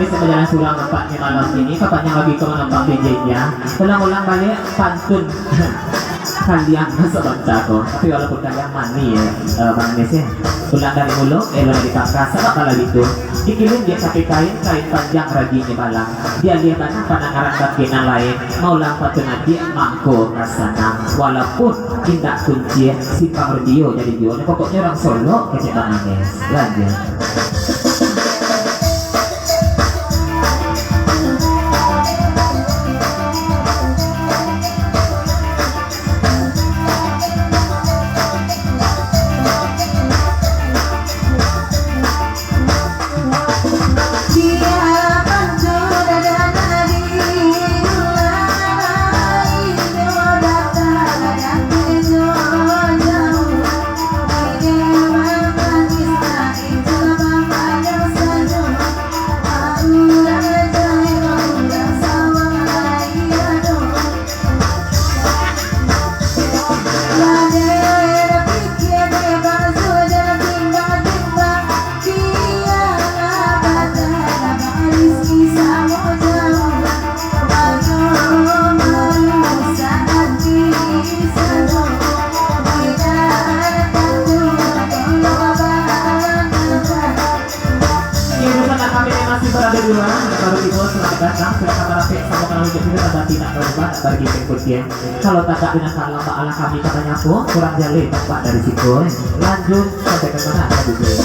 Manis yang berjalan sulang nampaknya malam ini. Bapaknya lagi ke menempang DJ-nya. Ulang-ulang balik pantun kalian masa baca ko. Tapi walaupun kalian mani ya, Manis ya. Ulang dari mulut, lo dari kakak. Sama kalau gitu. Dikirim dia pakai kain panjang raginya balang. Dia lihat mana panangaran bagian lain. Mau lang pantun nanti mangko rasana. Walaupun tidak kunci si Pak Radio jadi dia. Pokoknya orang Solo kecil Manis. Lanjut. Kalau tak dengan salah ala kami katanya pun kurang jalin Pak dari situ. Lanjut sampai ke mana tadi dulu.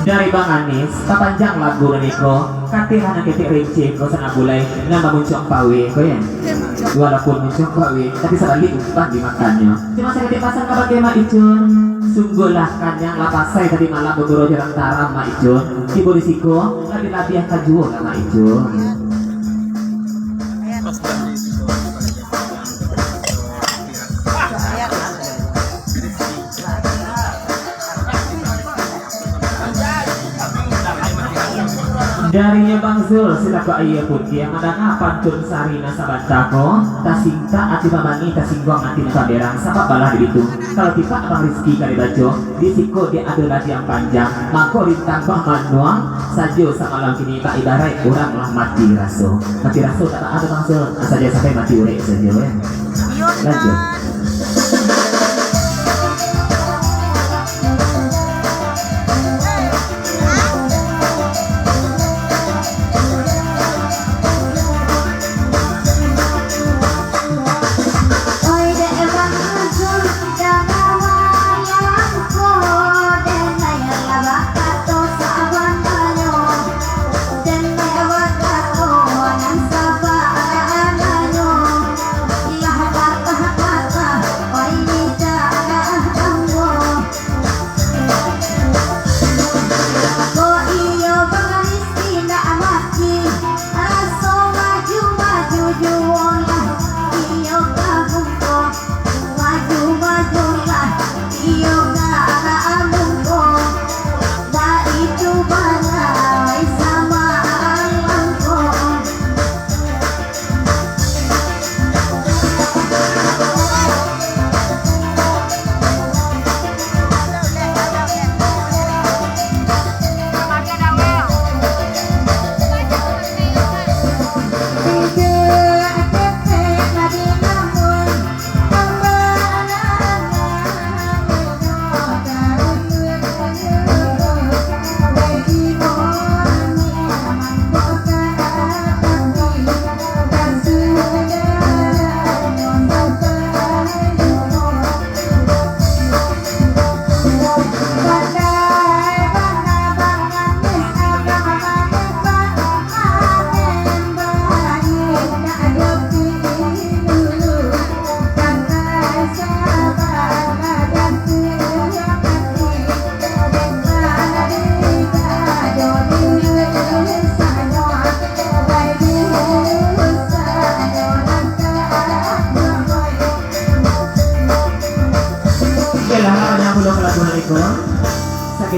Dari Bang Anis, papanjang lagu Niko, katihan kita rinci, kau sana bulai, nama muncul pawe, kau ya. Walaupun muncul pawe, tapi sekali umpan dimakannya. Cuma saya dipasang ke bagaimana Icun, sungguhlah kan yang lapasai tadi malam berburu jarang taram Ma Icun. Ibu risiko, lagi-lagi yang kajual sama Icun. Darinya Bang Zul sila ko ayah putih yang ada pantun sarina sabantako tasinta ati mamani tasinggong ati nakaberang sapa balah di itu. Kalau tiba Abang Rizky kali baco disiko dia ada lagi yang panjang mangko rintang manuang sajo sama malam kini tak ibarat orang lah mati raso tak ada Bang Zul saja sampai mati urek saja ya. Lanjut.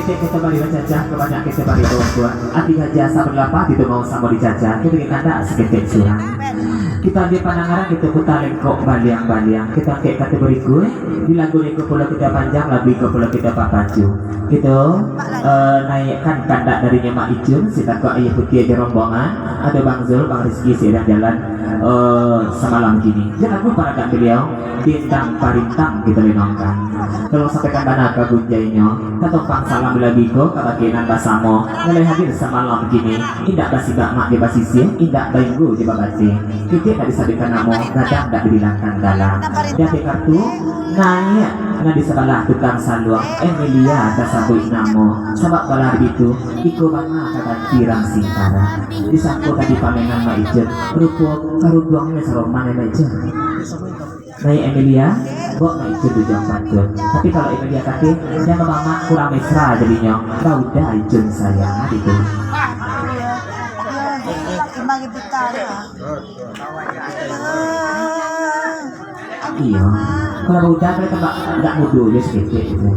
kita bari jajah kebanyak kita bari tua. Ati jasa berlapa itu mau sama dijajah. Kita kata seketik surang. Kita di panangaran kita putar lengkok baliang-baliang. Kita kayak kategori gue di lagu lengkok pula kita panjang, lagu lengkok pula kita papaju. Gitu naikkan kandak dari Mak Icun, kita kok ayah putih aja rombongan. Ada Bang Zul, Bang Rizky sedang jalan semalam gini. Jangan lupa pada beliau bintang parintang kita lenongkan. Kalau sampaikan dana ke gunjainya, katompang salam lagi ko kabakinan basamo. Nilai hadir semalam gini, indak basi mak di basisi, indak bainggu di babasi. Kita tak disabitkan namo, kadang tak dibilangkan dalam. Jadi kartu naik di sebelah tukang saluang Emilia kasabui namo. Sabab balar itu, iko banga kata tirang singkara. Disangkut tadi pamenan ma ijen, rupo karuduangnya saroman ma ijen. Naik Emilia, buat ma ijen dujang pantun. Tapi kalau Emilia kaki, dia mama kurang mesra jadinya. Kau dah ijen sayang itu. Iya, kalau udah mereka nggak mudu ya sedikit gitu.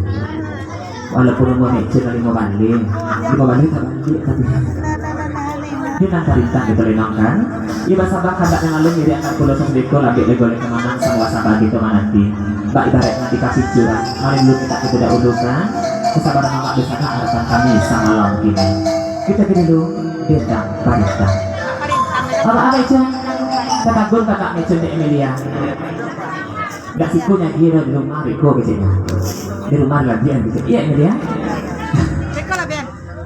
Walaupun mau meja kali mau balik tak balik tapi dia nanti rintang gitu lenongkan. Iya bahasa bak kandak yang lalu miri akan pulau sendiko lagi legoleng kemana semua sabar gitu nanti. Mbak ibarat nanti kasih curang. Mari dulu kita tidak ulukan kesabaran amat besar harapan kami sama malam gini. Kita gini dulu bintang parintang. Apa itu? Kata gue kakak Mecun di Emilia. Gak sikunya dia di rumah Riko kecilnya. Di rumah lagi yang kecil. Iya Emilia.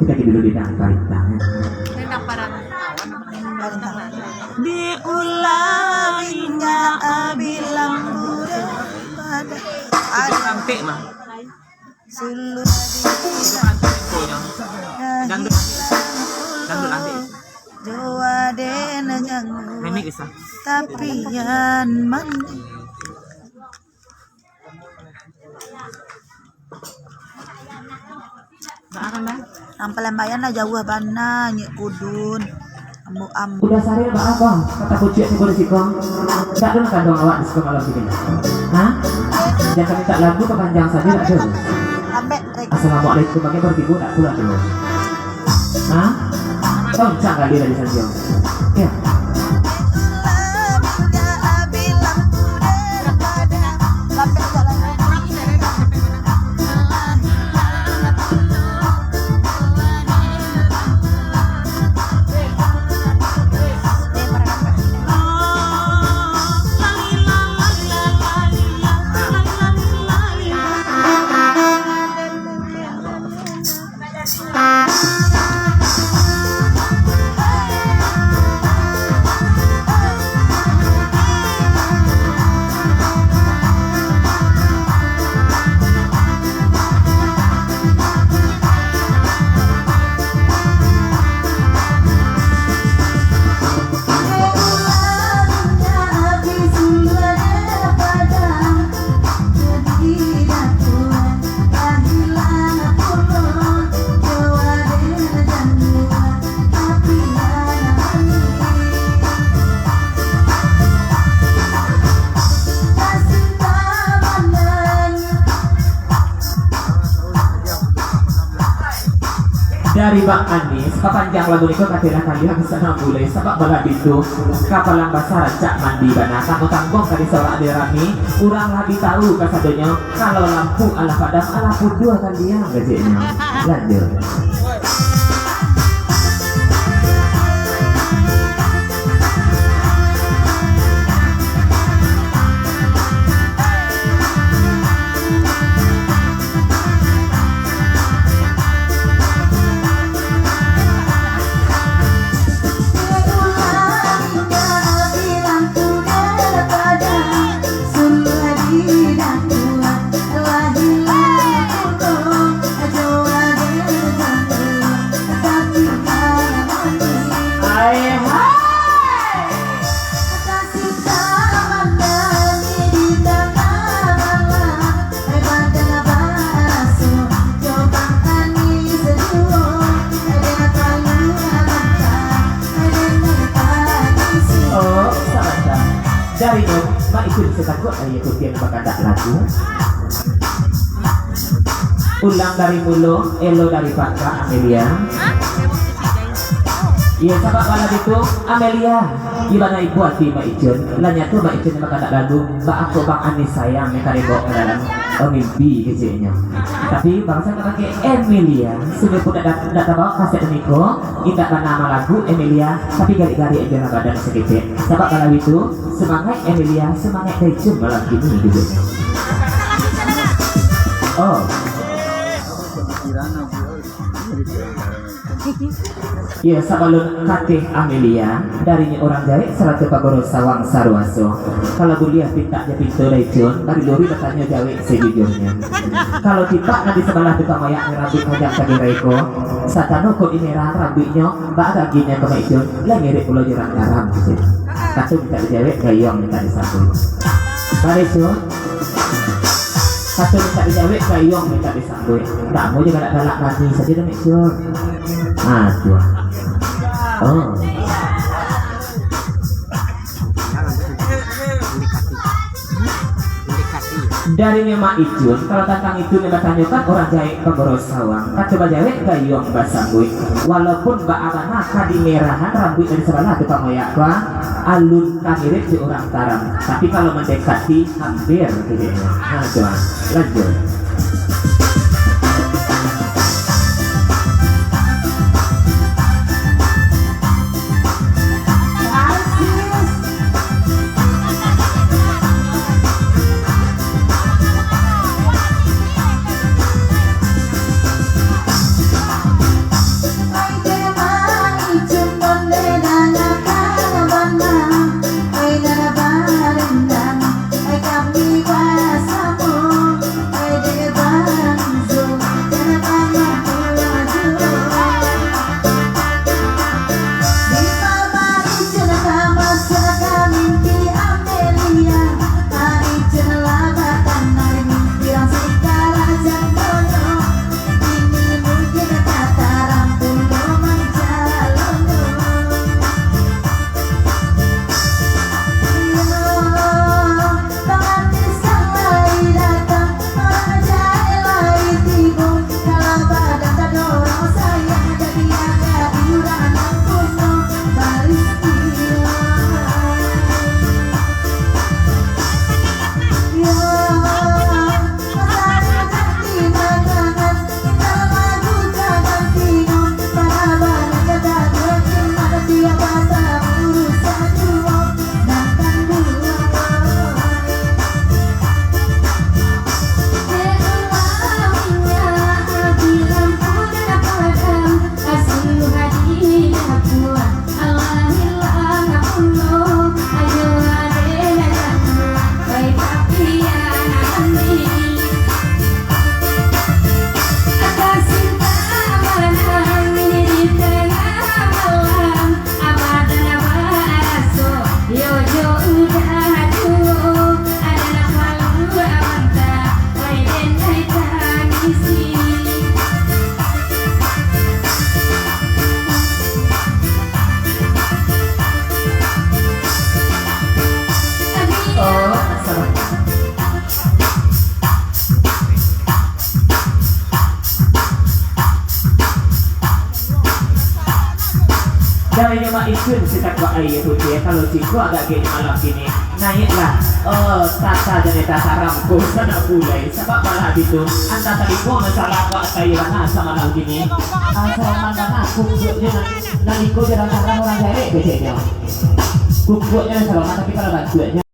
Kita dulu bintang parintang. Diulanginya bilang pada ada sampai mah sulut dangdut nanti Jawa dena nenek bisa tapi yan mandi ampalan bayan na jauh bana nyek kudun ambu Udah sehari mbak apa? Kata kucing itu boleh sikong. Tak ada kandung awak di sekolah malam ini. Hah? Jangan minta lagu kepanjang saja tak ada. Assalamualaikum bagi bertibu tak pulang dulu. Hah? Kau cak kali dari sana. Ya. Dari Bang Anis, kepanjang lagu niko katira kalian bisa boleh sebab bala itu kapalang basar cak mandi bana kamu tanggung kali seorang adirami kurang lebih tahu kasadonya kalau lampu ala padam ala pudua kalian gajahnya lanjut. Dari itu, mak itu bisa takut ayah ikutin bakal lagu. Ulang dari mulu, elo dari Paka, Amelia. Iya, sabak malam itu Amelia, gimana ibu hati Mbak Ijun? Lanya tuh Mbak Ijun yang makan lagu, Mbak aku Bang Anis sayang yang kali bawa ke dalam mimpi kecilnya. Tapi bangsa pakai Emilia, sudah pun tidak tahu kaset Niko, tidak nama lagu Emilia, tapi gali-gali aja badan sedikit. Sabak malam itu semangat Emilia, semangat Ijun malam ini gitu. Oh. Ya, sabalun katih Amelia darinya orang jahit serata pagoro sawang sarwaso. Kalau kuliah pintaknya pintu lecun, dari lori bertanya jawik sejujurnya. Kalau tipak nanti sebelah tukang mayak rambut panjang kaki reko, satano kod ini rambutnya, mbak gaginya ke lecun, lah ngirik pulau jurang garam. Katu minta dijawik, gayong minta disambut. Mari cun. Satu minta dijawik, gayong minta disambut. Tak mau juga nak galak lagi saja dah cun. Aduh. Oh. Dari Mak Ijun, kalau tentang itu nih tanyakan orang jahit pengurus sawang. Kan coba jahit gayung basangui. Walaupun mbak abana kadi merahan rambut dari sebelah tukang moyak kan, alun mirip di orang taram. Tapi kalau mendekati hampir gitu. Nah, coba lanjut. Dari Mak Ijun kita buat air putih. Kalau ciku agak gini malam gini naiklah. Oh, tata jadi tata ramku sana pulai. Sebab malah itu anda tadi pun masalah buat saya mana sama malam gini. Asal mana kumpulnya nanti kau jangan orang jahit bedanya. Kumpulnya sama tapi kalau bantuannya